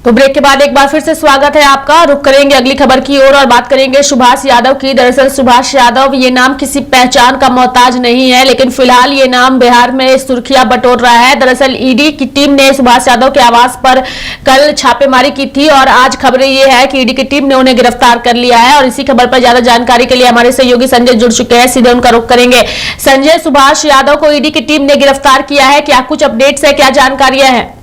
तो ब्रेक के बाद एक बार फिर से स्वागत है आपका। रुक करेंगे अगली खबर की ओर और बात करेंगे सुभाष यादव की। दरअसल सुभाष यादव ये नाम किसी पहचान का मोहताज नहीं है, लेकिन फिलहाल ये नाम बिहार में सुर्खियां बटोर रहा है। दरअसल ईडी की टीम ने सुभाष यादव के आवास पर कल छापेमारी की थी और आज खबर ये है कि ईडी की टीम ने उन्हें गिरफ्तार कर लिया है। और इसी खबर पर ज्यादा जानकारी के लिए हमारे सहयोगी संजय जुड़ चुके हैं, सीधे उनका रुख करेंगे। संजय, सुभाष यादव को ईडी की टीम ने गिरफ्तार किया है, क्या कुछ अपडेट्स है, क्या जानकारियां हैं?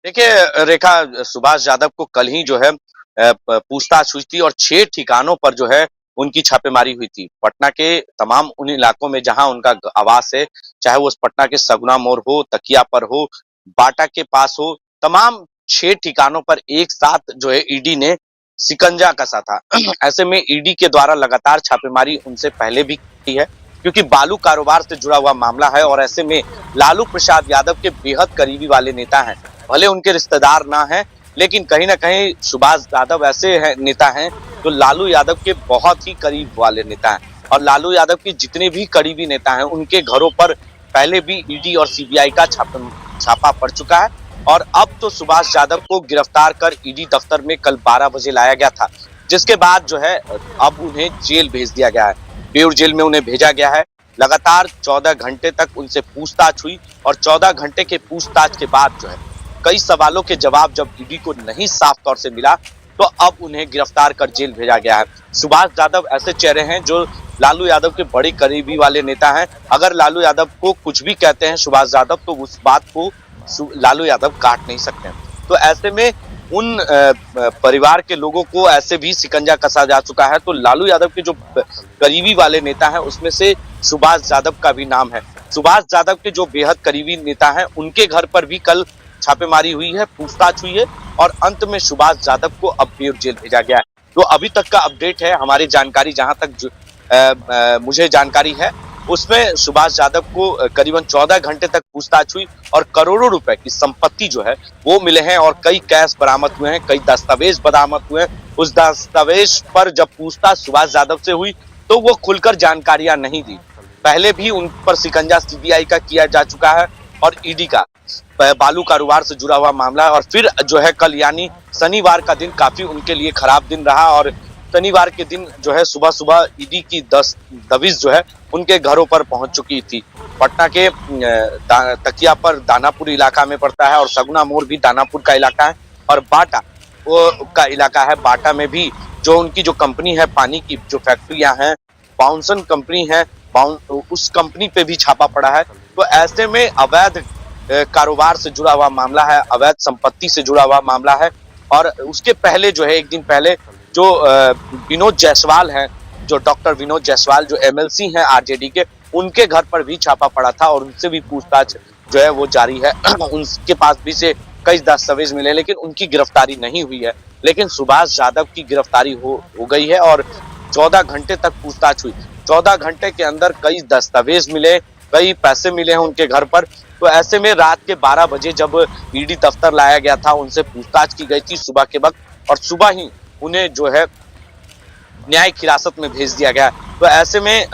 देखिए रेखा, सुभाष यादव को कल ही जो है पूछताछ हुई थी और 6 ठिकानों पर जो है उनकी छापेमारी हुई थी। पटना के तमाम उन इलाकों में जहां उनका आवास है, चाहे वो पटना के सगुना मोड़ हो, तकिया पर हो, बाटा के पास हो, तमाम 6 ठिकानों पर एक साथ जो है ईडी ने शिकंजा कसा था। ऐसे में ईडी के द्वारा लगातार छापेमारी उनसे पहले भी की है, क्योंकि बालू कारोबार से जुड़ा हुआ मामला है और ऐसे में लालू प्रसाद यादव के बेहद करीबी वाले नेता हैं। भले उनके रिश्तेदार ना हैं, लेकिन कहीं ना कहीं सुभाष यादव ऐसे नेता हैं जो लालू यादव के बहुत ही करीब वाले नेता हैं। और लालू यादव के जितने भी करीबी नेता हैं उनके घरों पर पहले भी ईडी और सीबीआई का छापा पड़ चुका है। और अब तो सुभाष यादव को गिरफ्तार कर ईडी दफ्तर में कल 12 बजे लाया गया था, जिसके बाद जो है अब उन्हें जेल भेज दिया गया है। बेऊर जेल में उन्हें भेजा गया है। लगातार 14 घंटे तक उनसे पूछताछ हुई और 14 घंटे के पूछताछ के बाद जो है कई सवालों के जवाब जब ईडी को नहीं साफ तौर से मिला, तो अब उन्हें गिरफ्तार कर जेल भेजा गया है। सुभाष यादव ऐसे चेहरे हैं जो लालू यादव के बड़े करीबी वाले नेता हैं। अगर लालू यादव को कुछ भी कहते हैं सुभाष यादव, तो उस बात को लालू यादव काट नहीं सकते। तो ऐसे में उन परिवार के लोगों को ऐसे भी शिकंजा कसा जा चुका है। तो लालू यादव के जो करीबी वाले नेता हैं उसमें से सुभाष यादव का भी नाम है। सुभाष यादव के जो बेहद करीबी नेता हैं उनके घर पर भी कल छापेमारी हुई है, पूछताछ हुई है और अंत में सुभाष यादव को अब बेऊर जेल भेजा गया है। तो अभी तक का अपडेट है, हमारी जानकारी जहां तक मुझे जानकारी है उसमें सुभाष यादव को करीबन 14 घंटे तक पूछताछ हुई और करोड़ों रुपए की संपत्ति जो है वो मिले हैं और कई कैश बरामद हुए हैं, कई दस्तावेज बरामद हुए हैं। उस दस्तावेज पर जब पूछताछ सुभाष यादव से हुई तो वो खुलकर जानकारियां नहीं दी। पहले भी उन पर शिकंजा सीबीआई का किया जा चुका है और ईडी का बालू कारोबार से जुड़ा हुआ मामला है। और फिर जो है कल यानी शनिवार का दिन काफी उनके लिए खराब दिन रहा और शनिवार के दिन जो है सुबह सुबह ईडी की दबिश जो है उनके घरों पर पहुंच चुकी थी। पटना के तकिया पर दानापुर इलाका में पड़ता है और सगुना मोड़ भी दानापुर का इलाका है और बाटा वो का इलाका है। बाटा में भी जो उनकी जो कंपनी है, पानी की जो फैक्ट्रियां हैं, बाउंसन कंपनी है, उस कंपनी पे भी छापा पड़ा है। तो ऐसे में अवैध कारोबार से जुड़ा हुआ मामला है, अवैध संपत्ति से जुड़ा हुआ मामला है। और उसके पहले जो है एक दिन पहले जो विनोद जायसवाल हैं, जो डॉक्टर विनोद जायसवाल जो एमएलसी हैं आरजेडी के, उनके घर पर भी छापा पड़ा था और उनसे भी पूछताछ जो है वो जारी है। उनके पास भी से कई दस्तावेज मिले, लेकिन उनकी गिरफ्तारी नहीं हुई है। लेकिन सुभाष यादव की गिरफ्तारी हो गई है और 14 घंटे तक पूछताछ हुई। 14 घंटे के अंदर कई दस्तावेज मिले, कई पैसे मिले हैं उनके घर पर। तो ऐसे में रात के 12 बजे जब ईडी दफ्तर लाया गया था, उनसे पूछताछ की गई थी सुबह के वक्त और सुबह ही उन्हें जो है न्यायिक हिरासत में भेज दिया गया। तो ऐसे में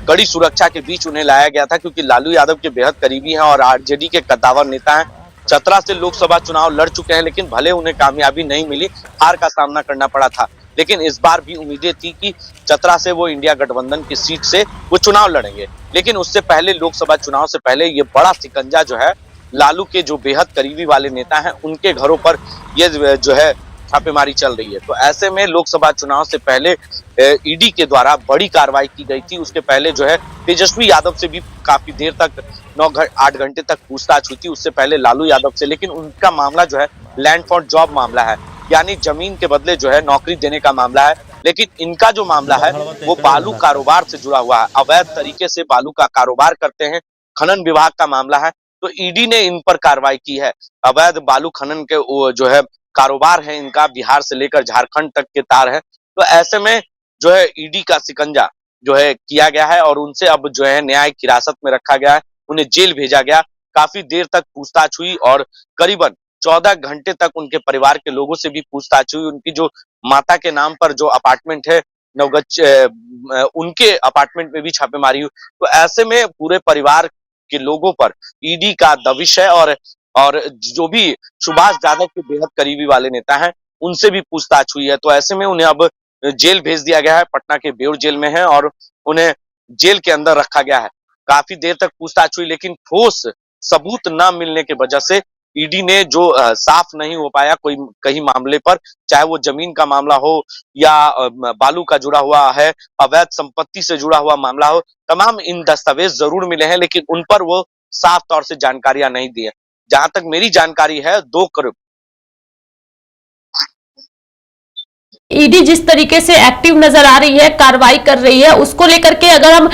कड़ी सुरक्षा के बीच उन्हें लाया गया था, क्योंकि लालू यादव के बेहद करीबी हैं और आरजेडी के कद्दावर नेता हैं। चतरा से लोकसभा चुनाव लड़ चुके हैं, लेकिन भले उन्हें कामयाबी नहीं मिली, हार का सामना करना पड़ा था। लेकिन इस बार भी उम्मीदें थी कि चतरा से वो इंडिया गठबंधन की सीट से वो चुनाव लड़ेंगे। लेकिन उससे पहले लोकसभा चुनाव से पहले ये बड़ा शिकंजा जो है लालू के जो बेहद करीबी वाले नेता हैं उनके घरों पर ये जो है छापेमारी चल रही है। तो ऐसे में लोकसभा चुनाव से पहले ईडी के द्वारा बड़ी कार्रवाई की गई थी। उसके पहले जो है तेजस्वी यादव से भी काफी देर तक 8 घंटे तक पूछताछ हुई थी, उससे पहले लालू यादव से। लेकिन उनका मामला जो है लैंड फॉर जॉब मामला है, यानी जमीन के बदले जो है नौकरी देने का मामला है। लेकिन इनका जो मामला है वो बालू कारोबार से जुड़ा हुआ है, अवैध तरीके से बालू का कारोबार करते हैं, खनन विभाग का मामला है। तो ईडी ने इन पर कार्रवाई की है। अवैध बालू खनन के जो है कारोबार है इनका, बिहार से लेकर झारखंड तक के तार है। तो ऐसे में जो है ईडी का शिकंजा जो है किया गया है और उनसे अब जो है न्यायिक हिरासत में रखा गया है, उन्हें जेल भेजा गया। काफी देर तक पूछताछ हुई और करीबन 14 घंटे तक उनके परिवार के लोगों से भी पूछताछ हुई। उनकी जो माता के नाम पर जो अपार्टमेंट है नवगछ, उनके अपार्टमेंट में भी छापेमारी हुई। तो ऐसे में पूरे परिवार के लोगों पर ईडी का दबिश है और और जो भी सुभाष यादव के बेहद करीबी वाले नेता हैं, उनसे भी पूछताछ हुई है। तो ऐसे में उन्हें अब जेल भेज दिया गया है, पटना के बेउर जेल में है और उन्हें जेल के अंदर रखा गया है। काफ़ी देर तक पूछताछ हुई, लेकिन ठोस सबूत ना मिलने की वजह से ईडी ने जो साफ नहीं हो पाया कोई कहीं मामले पर, चाहे वो ज़मीन का मामला हो या बालू का जुड़ा हुआ है, अवैध संपत्ति से जुड़ा हुआ मामला हो, तमाम इन दस्तावेज ज़रूर मिले हैं, लेकिन उन पर वो साफ तौर से जानकारियाँ नहीं दी है। जहाँ तक मेरी जानकारी है, 2 करोड़। ईडी जिस तरीके से एक्टिव नजर आ रही है, कार्रवाई कर रही है, उसको लेकर के अगर हम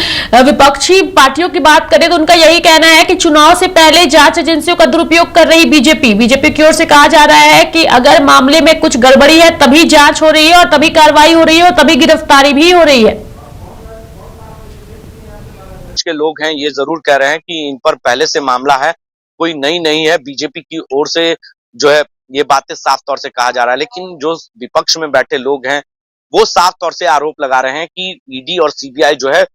विपक्षी पार्टियों की बात करें तो उनका यही कहना है कि चुनाव से पहले जांच एजेंसियों का दुरुपयोग कर रही बीजेपी की ओर से कहा जा रहा है कि अगर मामले में कुछ गड़बड़ी है तभी जांच हो रही है और तभी कार्रवाई हो रही है और तभी गिरफ्तारी भी हो रही है। के लोग हैं ये जरूर कह रहे हैं कि इन पर पहले से मामला है, कोई नई नहीं है। बीजेपी की ओर से जो है ये बातें साफ तौर से कहा जा रहा है, लेकिन जो विपक्ष में बैठे लोग हैं वो साफ तौर से आरोप लगा रहे हैं कि ईडी और सीबीआई जो है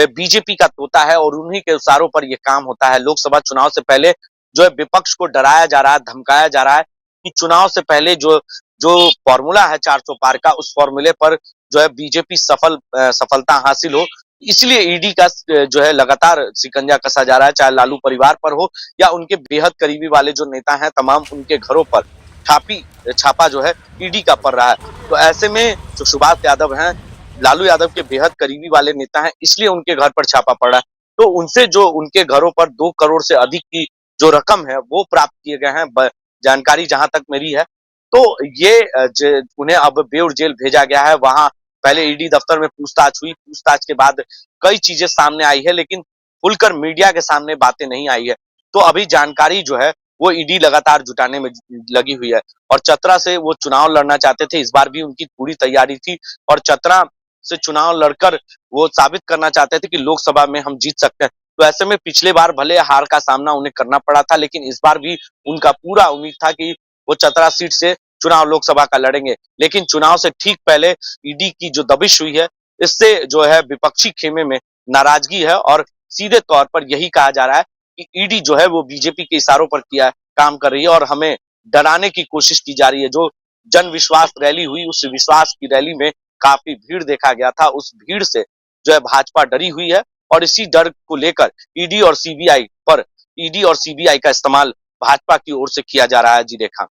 बीजेपी का तोता है और उन्हीं के इशारों पर ये काम होता है। लोकसभा चुनाव से पहले जो है विपक्ष को डराया जा रहा है, धमकाया जा रहा है कि चुनाव से पहले जो जो फॉर्मूला है 400 पार का, उस फॉर्मूले पर जो है बीजेपी सफलता हासिल हो, इसलिए ईडी का जो है लगातार शिकंजा कसा जा रहा है, चाहे लालू परिवार पर हो या उनके बेहद करीबी वाले जो नेता हैं, तमाम उनके घरों पर छापा जो है ईडी का पड़ रहा है। तो ऐसे में जो सुभाष यादव हैं, लालू यादव के बेहद करीबी वाले नेता हैं, इसलिए उनके घर पर छापा पड़ रहा है। तो उनसे जो उनके घरों पर 2 करोड़ से अधिक की जो रकम है वो प्राप्त किए गए हैं, जानकारी जहां तक मेरी है। तो ये उन्हें अब बेउर जेल भेजा गया है। वहां पहले ईडी दफ्तर में पूछताछ हुई, पूछताछ के बाद कई चीजें सामने आई है, लेकिन खुलकर मीडिया के सामने बातें नहीं आई है। तो अभी जानकारी जो है वो ईडी लगातार जुटाने में लगी हुई है और चतरा से वो चुनाव लड़ना चाहते थे। इस बार भी उनकी पूरी तैयारी थी और चतरा से चुनाव लड़कर वो साबित करना चाहते थे कि लोकसभा में हम जीत सकते हैं। तो ऐसे में पिछले बार भले हार का सामना उन्हें करना पड़ा था, लेकिन इस बार भी उनका पूरा उम्मीद था कि वो चतरा सीट से चुनाव लोकसभा का लड़ेंगे। लेकिन चुनाव से ठीक पहले ईडी की जो दबिश हुई है, इससे जो है विपक्षी खेमे में नाराजगी है और सीधे तौर पर यही कहा जा रहा है कि ईडी जो है वो बीजेपी के इशारों पर काम कर रही है और हमें डराने की कोशिश की जा रही है। जो जन विश्वास रैली हुई, उस विश्वास की रैली में काफी भीड़ देखा गया था। उस भीड़ से जो है भाजपा डरी हुई है और इसी डर को लेकर ईडी और सीबीआई का इस्तेमाल भाजपा की ओर से किया जा रहा है। जी रेखा।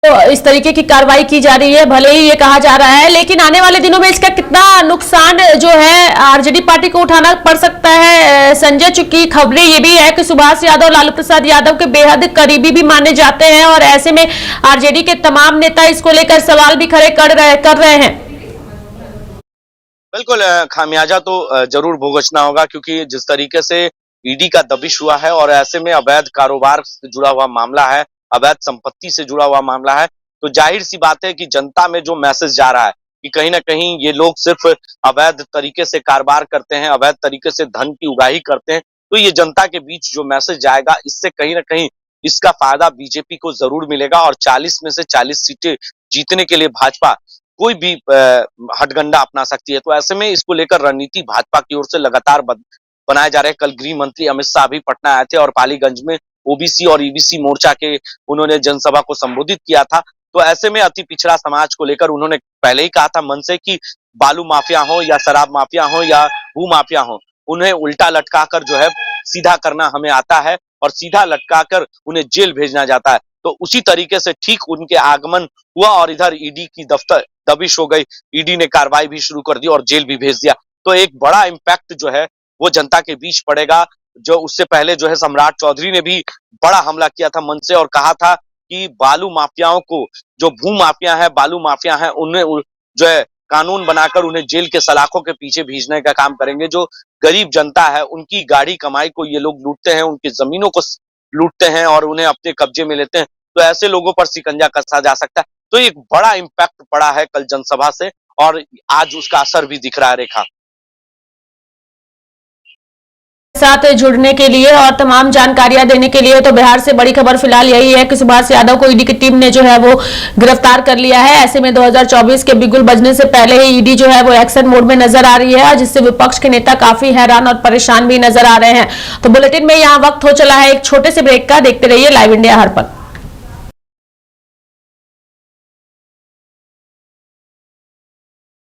तो इस तरीके की कार्रवाई की जा रही है, भले ही ये कहा जा रहा है, लेकिन आने वाले दिनों में इसका कितना नुकसान जो है आरजेडी पार्टी को उठाना पड़ सकता है संजय, चूंकि खबरें ये भी है कि सुभाष यादव लालू प्रसाद यादव के बेहद करीबी भी माने जाते हैं और ऐसे में आरजेडी के तमाम नेता इसको लेकर सवाल भी खड़े कर रहे हैं। बिल्कुल खामियाजा तो जरूर भुगतना होगा, क्योंकि जिस तरीके से ईडी का दबिश हुआ है और ऐसे में अवैध कारोबार से जुड़ा हुआ मामला है, अवैध संपत्ति से जुड़ा हुआ मामला है, तो जाहिर सी बात है कि जनता में जो मैसेज जा रहा है कि कहीं ना कहीं ये लोग सिर्फ अवैध तरीके से कारोबार करते हैं, अवैध तरीके से धन की उगाही करते हैं, तो ये जनता के बीच जो मैसेज जाएगा, इससे कहीं ना कहीं इसका फायदा बीजेपी को जरूर मिलेगा और 40 में से 40 सीटें जीतने के लिए भाजपा कोई भी हथकंडा अपना सकती है। तो ऐसे में इसको लेकर रणनीति भाजपा की ओर से लगातार बनाए जा रहे हैं। कल गृह मंत्री अमित शाह भी पटना आए थे और पालीगंज में ओबीसी और ईबीसी मोर्चा के उन्होंने जनसभा को संबोधित किया था। तो ऐसे में अति पिछड़ा समाज को लेकर उन्होंने पहले ही कहा था मन से कि बालू माफिया हो या शराब माफिया हो या भू माफिया हो, उन्हें उल्टा लटकाकर जो है सीधा करना हमें आता है और सीधा लटकाकर उन्हें जेल भेजना जाता है। तो उसी तरीके से ठीक उनके आगमन हुआ और इधर ईडी की दफ्तर दबिश हो गई, ईडी ने कार्रवाई भी शुरू कर दी और जेल भी भेज दिया। तो एक बड़ा इम्पैक्ट जो है वो जनता के बीच पड़ेगा। जो उससे पहले जो है सम्राट चौधरी ने भी बड़ा हमला किया था मन से और कहा था कि बालू माफियाओं को, जो भू माफिया है, बालू माफिया है, उन्हें जो है कानून बनाकर उन्हें जेल के सलाखों के पीछे भेजने का काम करेंगे। जो गरीब जनता है उनकी गाड़ी कमाई को ये लोग लूटते हैं, उनकी जमीनों को लूटते हैं और उन्हें अपने कब्जे में लेते हैं। तो ऐसे लोगों पर शिकंजा कसा जा सकता है। तो एक बड़ा इम्पैक्ट पड़ा है कल जनसभा से और आज उसका असर भी दिख रहा है। रेखा। साथ जुड़ने के लिए और तमाम जानकारियां देने के लिए। तो बिहार से बड़ी खबर फिलहाल यही है कि सुभाष यादव को ईडी की टीम ने जो है वो गिरफ्तार कर लिया है। ऐसे में 2024 के बिगुल बजने से पहले ही ईडी जो है वो एक्शन मोड में नजर आ रही है, जिससे विपक्ष के नेता काफी हैरान और परेशान भी नजर आ रहे हैं। तो बुलेटिन में यहाँ वक्त हो चला है एक छोटे से ब्रेक का। देखते रहिए लाइव इंडिया हर पल।